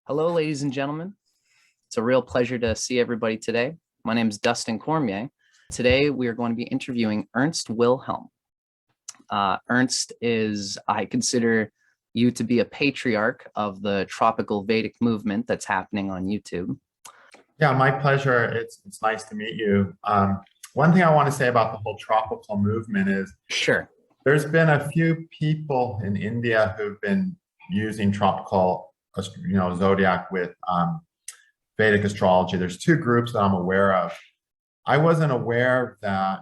Hello, ladies and gentlemen. It's a real pleasure to see everybody today. My name is Dustin. Today, we are going to be interviewing Ernst Wilhelm. Ernst is, I consider you to be a patriarch of the Tropical Vedic movement that's happening on YouTube. Yeah, my pleasure. It's nice to meet you. One thing I want to say about the whole tropical movement is Sure. There's been a few people in India who've been using tropical, Zodiac with Vedic astrology. There's two groups that I'm aware of. I wasn't aware that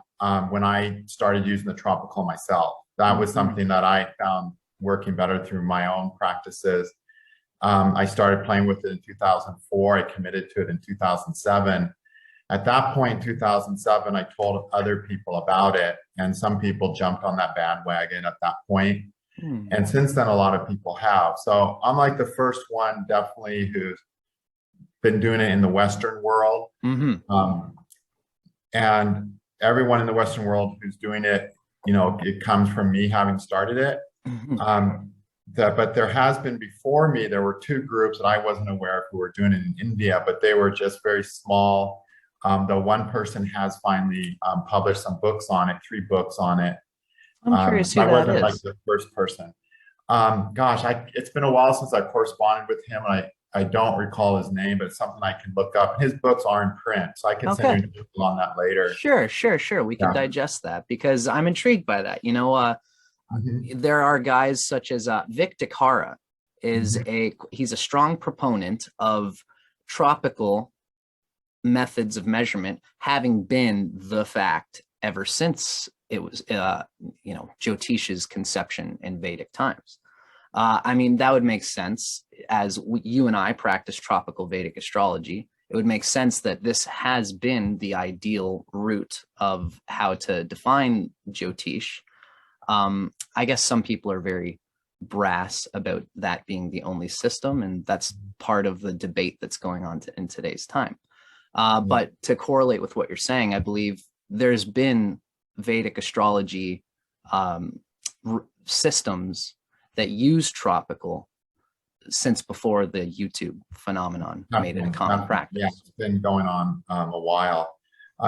when I started using the tropical myself, that was something that I found working better through my own practices. I started playing with it in 2004. I committed to it in 2007. At that point in 2007, I told other people about it, and some people jumped on that bandwagon at that point. And since then, a lot of people have. So I'm like the first one, definitely, who's been doing it in the Western world. And everyone in the Western world who's doing it, it comes from me having started it. But there has been before me, there were two groups that I wasn't aware of who were doing it in India, but they were just very small. The one person has finally published some books on it, 3 books on it. I'm curious who I that wasn't is. like the first person. It's been a while since I corresponded with him. I don't recall his name, but it's something I can look up. His books are in print, so I can send you a on that later. Sure. We can digest that because I'm intrigued by that. There are guys such as Vedic Astrology he's a strong proponent of tropical methods of measurement, having been the fact ever since it was Jyotish's conception in Vedic times. That would make sense as you and I practice tropical Vedic astrology. It would make sense that this has been the ideal route of how to define Jyotish. I guess some people are very brass about that being the only system, and that's part of the debate that's going on in today's time. But to correlate with what you're saying, I believe there's been Vedic astrology systems that use tropical since before the YouTube phenomenon made it a common practice. Yeah, it's been going on a while.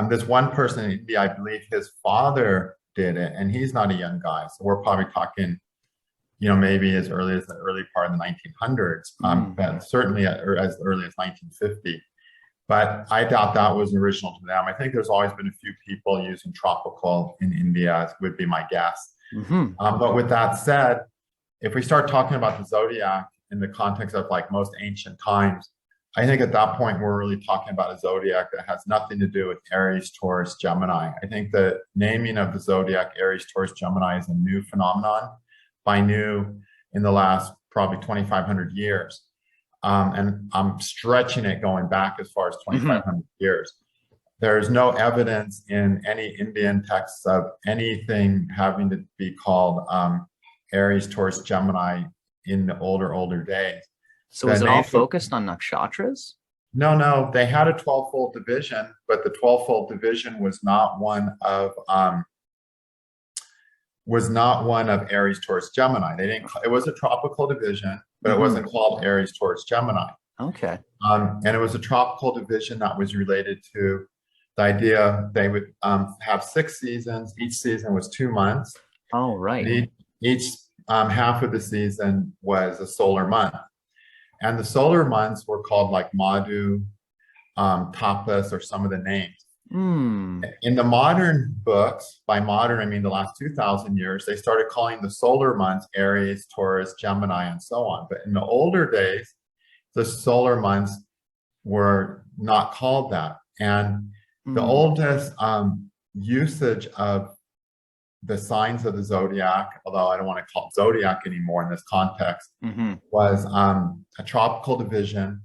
There's one person in India, I believe his father did it, and he's not a young guy. So we're probably talking, maybe as early as the early part of the 1900s, but certainly as early as 1950. But I doubt that was original to them. I think there's always been a few people using tropical in India, would be my guess. But with that said, if we start talking about the zodiac in the context of like most ancient times, I think at that point we're really talking about a zodiac that has nothing to do with Aries, Taurus, Gemini. I think the naming of the zodiac Aries, Taurus, Gemini is a new phenomenon, by new in the last probably 2,500 years. And I'm stretching it going back as far as 2,500 years. There's no evidence in any Indian texts of anything having to be called Aries, Taurus, Gemini in the older days. So is it all focused on nakshatras? No, they had a 12-fold division, but the 12-fold division was not one of Aries, Taurus, Gemini. They didn't. It was a tropical division, but it wasn't called Aries, Taurus, Gemini. Okay. And it was a tropical division that was related to the idea they would have 6 seasons. Each season was 2 months. Oh, right. Each half of the season was a solar month. And the solar months were called like Madhu, Tapas, or some of the names. In the modern books, by modern, I mean the last 2,000 years, they started calling the solar months Aries, Taurus, Gemini, and so on. But in the older days, the solar months were not called that. And the oldest usage of the signs of the zodiac, although I don't want to call it zodiac anymore in this context, was a tropical division,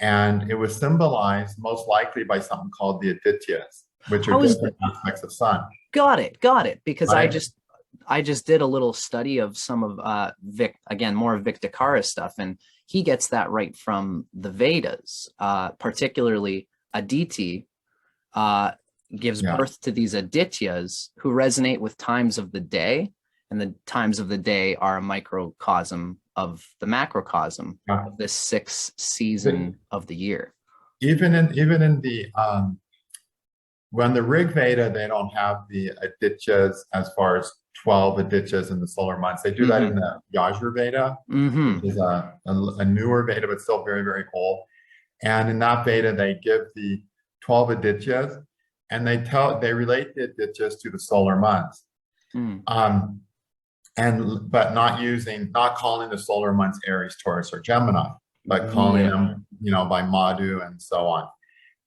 and it was symbolized most likely by something called the Adityas, which are different aspects of sun. Got it. Because I just did a little study of some of more of Vedic Astrology stuff, and he gets that right from the Vedas, particularly Aditi. Gives birth to these Adityas who resonate with times of the day, and the times of the day are a microcosm of the macrocosm of this sixth season of the year. Even in the when the Rig Veda, they don't have the adityas as far as 12 adityas in the solar months. They do that in the Yajur Veda, which is a newer Veda, but still very, very old. And in that Veda, they give the 12 adityas, and they relate the adityas to the solar months. But not calling the solar months Aries, Taurus, or Gemini, but calling them, by Madhu and so on.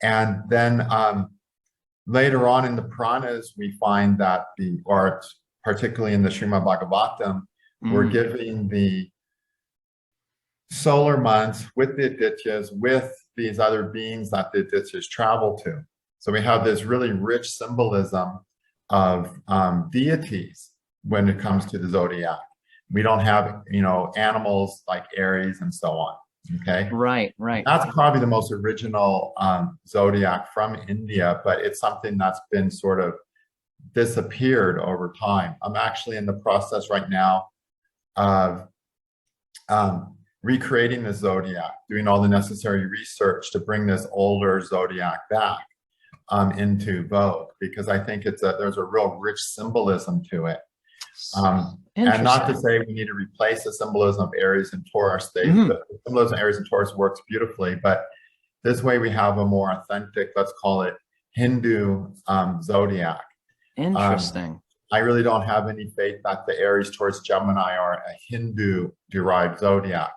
And then later on in the Puranas, we find that particularly in the Srimad Bhagavatam, we're giving the solar months with the adityas, with these other beings that the adityas travel to. So we have this really rich symbolism of deities when it comes to the zodiac. We don't have, animals like Aries and so on. Okay. Right. That's probably the most original zodiac from India, but it's something that's been sort of disappeared over time. I'm actually in the process right now of recreating the zodiac, doing all the necessary research to bring this older zodiac back into vogue, because I think there's a real rich symbolism to it. And not to say we need to replace the symbolism of Aries and Taurus. The symbolism of Aries and Taurus works beautifully, but this way we have a more authentic, let's call it Hindu zodiac. Interesting. I really don't have any faith that the Aries, Taurus, Gemini are a Hindu-derived zodiac.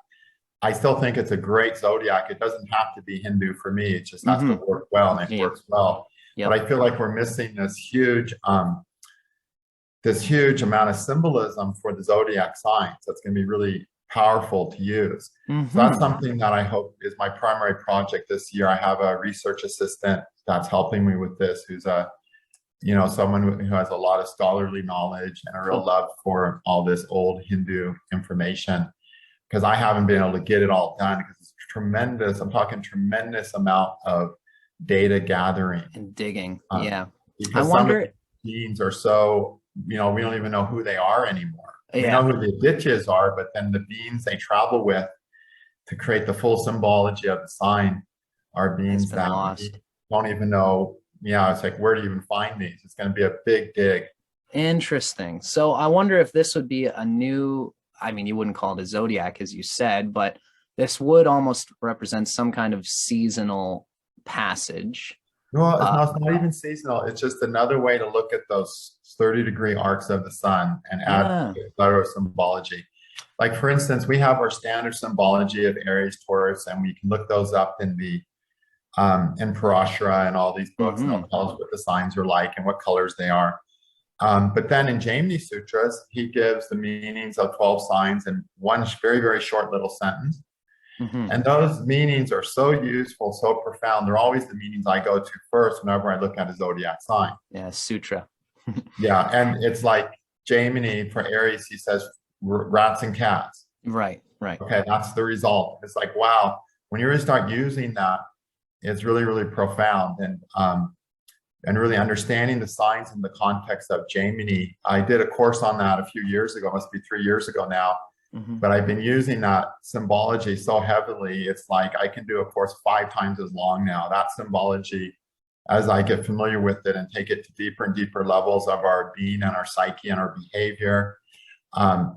I still think it's a great zodiac. It doesn't have to be Hindu for me. It just has to work well, and it works well. But I feel like we're missing this huge amount of symbolism for the zodiac signs. That's going to be really powerful to use. So that's something that I hope is my primary project this year. I have a research assistant that's helping me with this, who's someone who has a lot of scholarly knowledge and a real love for all this old Hindu information, because I haven't been able to get it all done, because it's tremendous. I'm talking tremendous amount of data gathering and digging. Because I wonder, some of the genes are so, we don't even know who they are anymore. We know who the adityas are, but then the beings they travel with to create the full symbology of the sign are beings that we don't even know. It's like, where do you even find these? It's going to be a big dig. Interesting. So I wonder if this would be a new, you wouldn't call it a zodiac, as you said, but this would almost represent some kind of seasonal passage. No, it's not even seasonal. It's just another way to look at those 30-degree arcs of the sun and add letter symbology. Like, for instance, we have our standard symbology of Aries, Taurus, and we can look those up in the in Parashara and all these books, and they'll tell us what the signs are like and what colors they are. But then in Jaimini Sutras, he gives the meanings of 12 signs in one very, very short little sentence. And those meanings are so useful, so profound. They're always the meanings I go to first whenever I look at a zodiac sign. Yeah, sutra. And it's like Jaimini for Aries, he says rats and cats. Right. Okay, that's the result. It's like, wow, when you really start using that, it's really, really profound. And really understanding the signs in the context of Jaimini. I did a course on that a few years ago, must be 3 years ago now. But I've been using that symbology so heavily, it's like I can do a course 5 times as long now. That symbology, as I get familiar with it and take it to deeper and deeper levels of our being and our psyche and our behavior,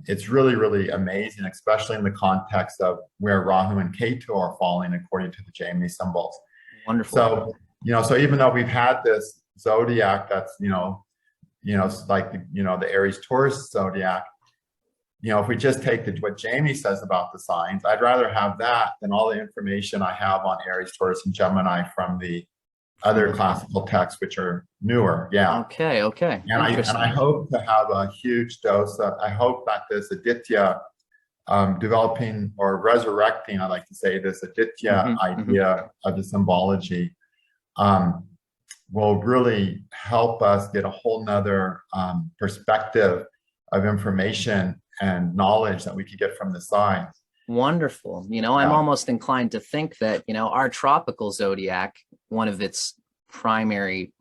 it's really, really amazing, especially in the context of where Rahu and Ketu are falling according to the Jaimini symbols. Wonderful. So, so even though we've had this zodiac that's, like, the Aries Taurus zodiac, if we just take what Jaimini says about the signs, I'd rather have that than all the information I have on Aries, Taurus, and Gemini from the other classical texts, which are newer. Okay. And I hope to have a huge dose I hope that this Aditya developing or resurrecting, I like to say, this Aditya idea of the symbology will really help us get a whole nother perspective of information and knowledge that we could get from the signs. Wonderful. I'm almost inclined to think that, our tropical zodiac, one of its primary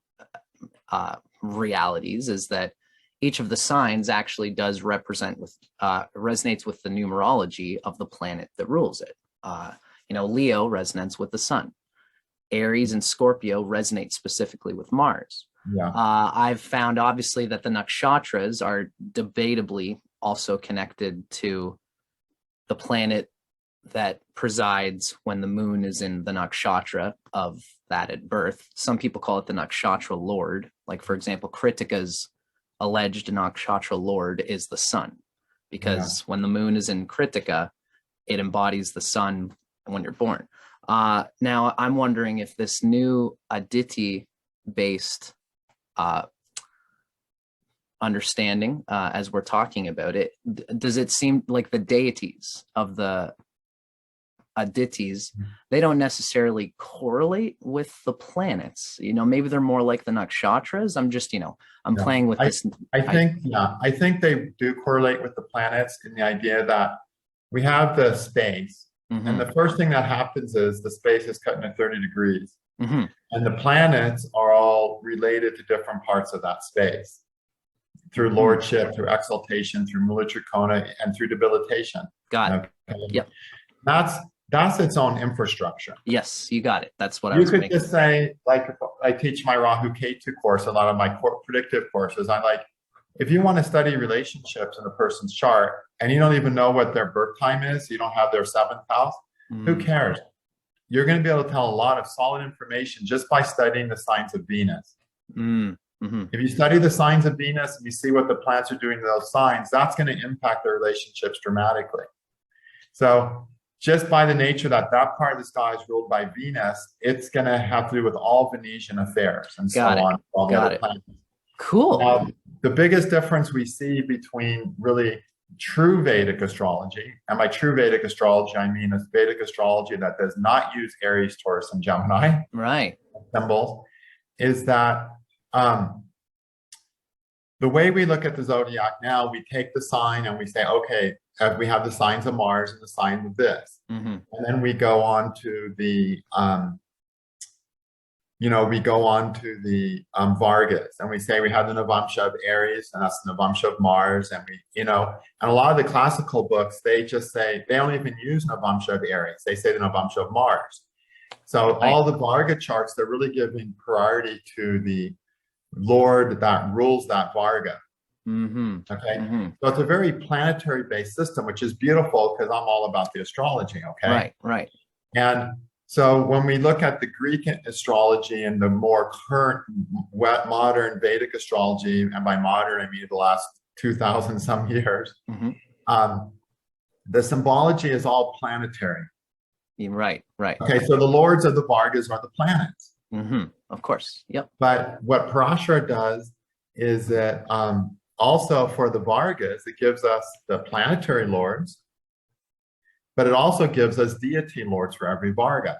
realities is that each of the signs actually does represent with resonates with the numerology of the planet that rules it. Leo resonates with the sun. Aries and Scorpio resonate specifically with Mars. Yeah. I've found obviously that the nakshatras are debatably also connected to the planet that presides when the moon is in the nakshatra of that at birth. Some people call it the nakshatra lord. Like, for example, Kritika's alleged nakshatra lord is the sun, because when the moon is in Kritika, it embodies the sun when you're born. Now, I'm wondering if this new Aditi-based understanding, as we're talking about it, does it seem like the deities of the Aditis, they don't necessarily correlate with the planets? Maybe they're more like the nakshatras. I'm just, I'm playing with this. I think they do correlate with the planets in the idea that we have the space, and the first thing that happens is the space is cut into 30 degrees, and the planets are all related to different parts of that space through lordship, through exaltation, through mula trikona, and through debilitation. Got it. Yep. That's its own infrastructure. Yes, you got it. That's what I was making. You could just say, like, I teach my Rahu Ketu course, a lot of my predictive courses. I'm like, if you want to study relationships in a person's chart and you don't even know what their birth time is, you don't have their 7th house, who cares? You're going to be able to tell a lot of solid information just by studying the signs of Venus. If you study the signs of Venus and you see what the planets are doing to those signs, that's going to impact their relationships dramatically. So just by the nature that part of the sky is ruled by Venus, it's going to have to do with all Venetian affairs and so on. All the other planets. Cool. Now, the biggest difference we see between really true Vedic astrology, and by true Vedic astrology, I mean a Vedic astrology that does not use Aries, Taurus, and Gemini symbols, is that the way we look at the zodiac now, we take the sign and we say, okay, we have the signs of Mars and the signs of this. And then we go on to the, Vargas, and we say we have the Navamsha of Aries, and that's the Navamsha of Mars. And and a lot of the classical books, they just say, they don't even use Navamsha of Aries. They say the Navamsha of Mars. So all the Varga charts, they're really giving priority to the Lord that rules that Varga. Okay. So it's a very planetary based system, which is beautiful because I'm all about the astrology. Okay. Right. And so when we look at the Greek astrology and the more current modern Vedic astrology, and by modern, I mean the last 2,000 some years, the symbology is all planetary. Right. Okay. So the lords of the Vargas are the planets. Of course. Yep. But what Parashara does is that also for the Vargas, it gives us the planetary lords, but it also gives us deity lords for every Varga.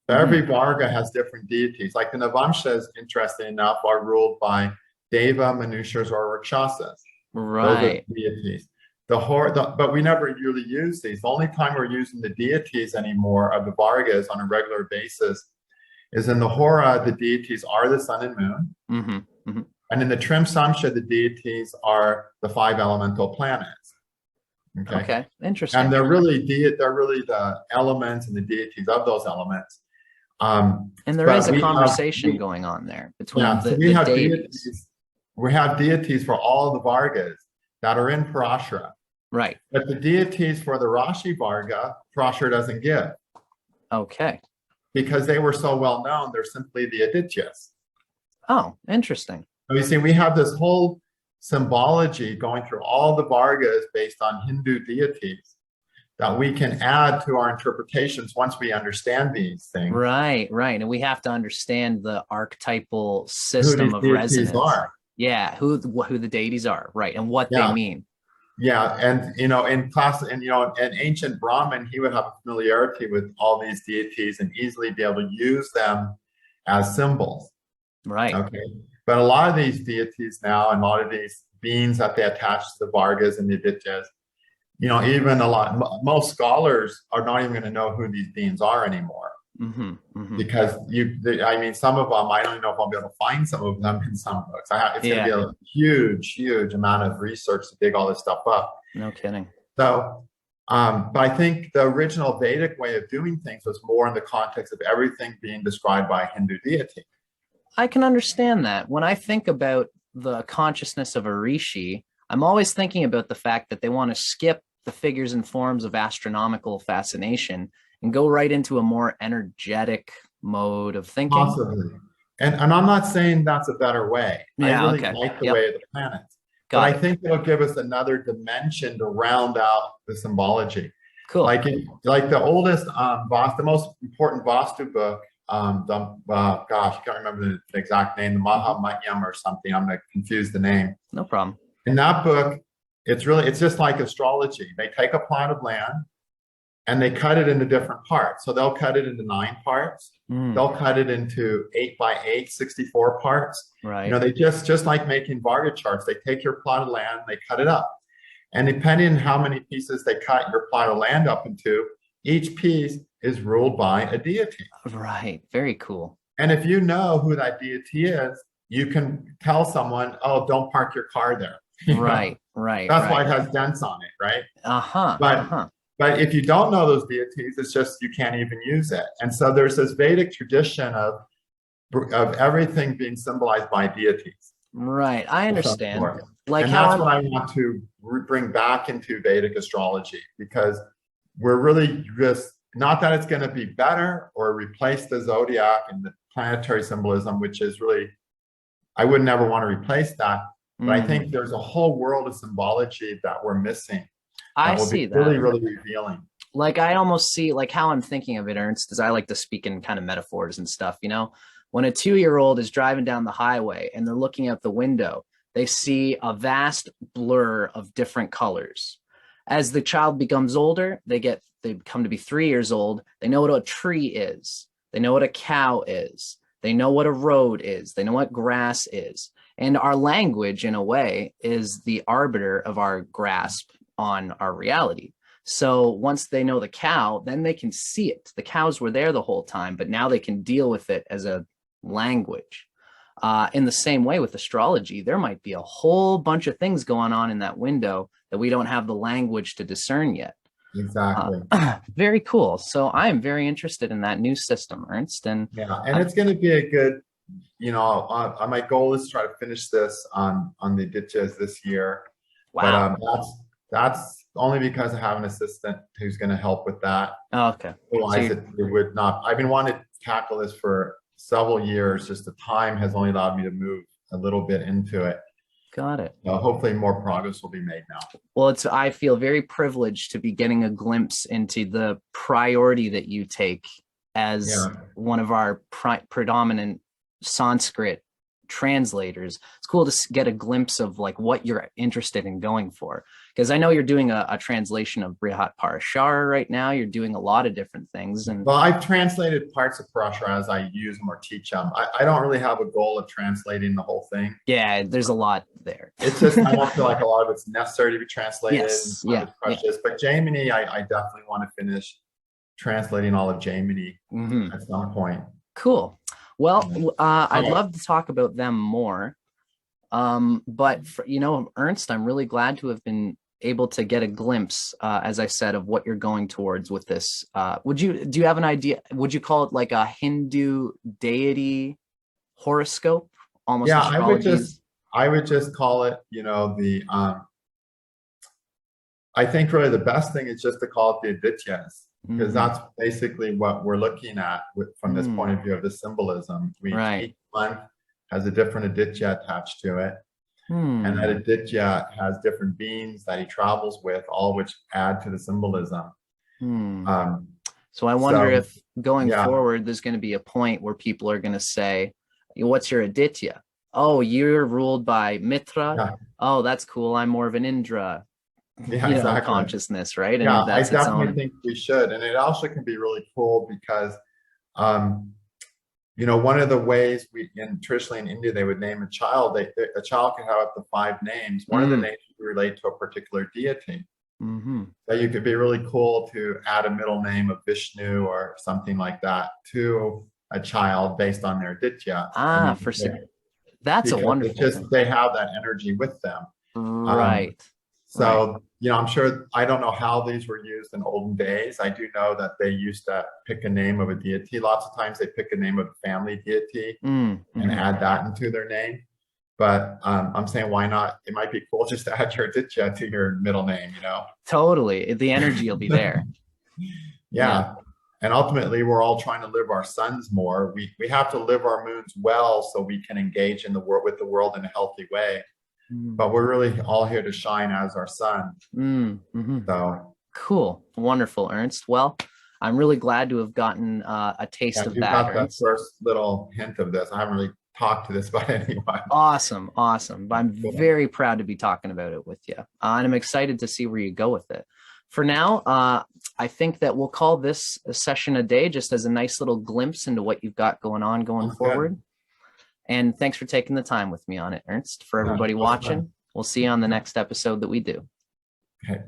Every Varga has different deities. Like the Navamshas, interesting enough, are ruled by Deva, Manushas, or Rakshasas. Those are deities. But we never really use these. The only time we're using the deities anymore of the Vargas on a regular basis is in the Hora. The deities are the sun and moon. And in the Trim Samsha, the deities are the 5 elemental planets. Okay, interesting. And they're really the elements and the deities of those elements. And there is a conversation going on there between the deities. We have deities for all the Vargas that are in Parashara. Right. But the deities for the Rashi Varga, Parashara doesn't give. Okay. Because they were so well known, they're simply the Adityas. Oh, interesting. So you see, we have this whole symbology going through all the Vargas based on Hindu deities that we can add to our interpretations once we understand these things. Right. And we have to understand the archetypal system of resonance. Yeah, who the deities are, right, and what they mean. Yeah, and in class, and an ancient Brahmin, he would have a familiarity with all these deities and easily be able to use them as symbols. Right. Okay. But a lot of these deities now, and a lot of these beings that they attach to the Vargas and the Adityas, even most scholars are not even going to know who these beings are anymore. because I mean, some of them, I don't even know if I'll be able to find some of them in some books. It's going to be a huge amount of research to dig all this stuff up. No kidding. So, but I think the original Vedic way of doing things was more in the context of everything being described by a Hindu deity. I can understand that. When I think about the consciousness of a rishi, I'm always thinking about the fact that they want to skip the figures and forms of astronomical fascination and go right into a more energetic mode of thinking. Possibly. And I'm not saying that's a better way. Yeah, I really like the way of the planets. But I think it'll give us another dimension to round out the symbology. Cool. Like the oldest the most important Vastu book, gosh, I can't remember the exact name, the Mahamanyam or something. I'm going to confuse the name. No problem. In that book, it's just like astrology. They take a plot of land and they cut it into different parts. So they'll cut it into 9 parts. They'll cut it into 8 by 8, 64 parts. Right. You know, they just like making Varga charts. They take your plot of land, they cut it up. And depending on how many pieces they cut your plot of land up into, each piece is ruled by a deity. Right. Very cool. And if you know who that deity is, you can tell someone, oh, don't park your car there. Right. Right. That's why it has dents on it, right? But if you don't know those deities, it's just you can't even use it. And so there's this Vedic tradition of everything being symbolized by deities. Right. I understand. Like, and that's what I want to bring back into Vedic astrology, because we're really just, not that it's going to be better or replace the zodiac and the planetary symbolism, which is really, I would never want to replace that. But I think there's a whole world of symbology that we're missing. I see that. Really revealing. Like, I almost see, like, how I'm thinking of it, Ernst, is I like to speak in kind of metaphors and stuff, you know? When a 2-year-old is driving down the highway and they're looking out the window, they see a vast blur of different colors. As the child becomes older, they come to be 3 years old. They know what a tree is. They know what a cow is. They know what a road is. They know what grass is. And our language, in a way, is the arbiter of our grasp on our reality. So once they know the cow, then they can see it. The cows were there the whole time, but now they can deal with it as a language. In the same way with astrology, there might be a whole bunch of things going on in that window that we don't have the language to discern yet. Exactly. Very cool. So I am very interested in that new system, Ernst. And it's going to be a good, you know, my goal is to try to finish this on the Adityas this year. Wow. But that's only because I have an assistant who's going to help with that. Oh, okay. Otherwise, it would not. I've been wanting to tackle this for several years. Just the time has only allowed me to move a little bit into it. Got it. Hopefully more progress will be made now. Well, I feel very privileged to be getting a glimpse into the priority that you take as one of our predominant Sanskrit translators. It's cool to get a glimpse of like what you're interested in going for, because I know you're doing a translation of Brihat Parashara right now. You're doing a lot of different things. And well, I've translated parts of Parashara as I use them or teach them. I don't really have a goal of translating the whole thing. Yeah, there's a lot there. It's just, I don't feel like a lot of it's necessary to be translated. Yes. But Jaimini, I definitely want to finish translating all of Jaimini at some point. Cool. Well, I'd love to talk about them more. But you know, Ernst, I'm really glad to have been able to get a glimpse, as I said, of what you're going towards with this. Do you have an idea? Would you call it like a Hindu deity horoscope? Almost. Yeah, I would just call it, you know, I think really the best thing is just to call it the Adityas. Because that's basically what we're looking at from this point of view of the symbolism. Each month has a different Aditya attached to it. And that Aditya has different beings that he travels with, all which add to the symbolism. So I wonder if going forward, there's going to be a point where people are going to say, what's your Aditya? Oh, you're ruled by Mitra. Yeah. Oh, that's cool. I'm more of an Indra. Exactly. Consciousness, right? And I definitely think we should. And it also can be really cool because, you know, one of the ways traditionally in India, they would name a child, a child can have up to 5 names. One of the names would relate to a particular deity. So you could be really cool to add a middle name of Vishnu or something like that to a child based on their ditya. For sure. That's a because wonderful it's just thing. they have that energy with them. Right. So, I'm sure, I don't know how these were used in olden days. I do know that they used to pick a name of a deity. Lots of times they pick a name of a family deity and add that into their name. But I'm saying, why not? It might be cool just to add your ditya to your middle name, Totally. The energy will be there. Yeah. And ultimately, we're all trying to live our suns more. We have to live our moons well so we can engage in the world with the world in a healthy way. But we're really all here to shine as our sun. So cool. Wonderful, Ernst. Well, I'm really glad to have gotten a taste of you that. got that first little hint of this. I haven't really talked to this about anyone. Awesome. I'm very proud to be talking about it with you. And I'm excited to see where you go with it. For now, I think that we'll call this a session a day, just as a nice little glimpse into what you've got going on forward. Good. And thanks for taking the time with me on it, Ernst. For everybody watching, we'll see you on the next episode that we do. Okay.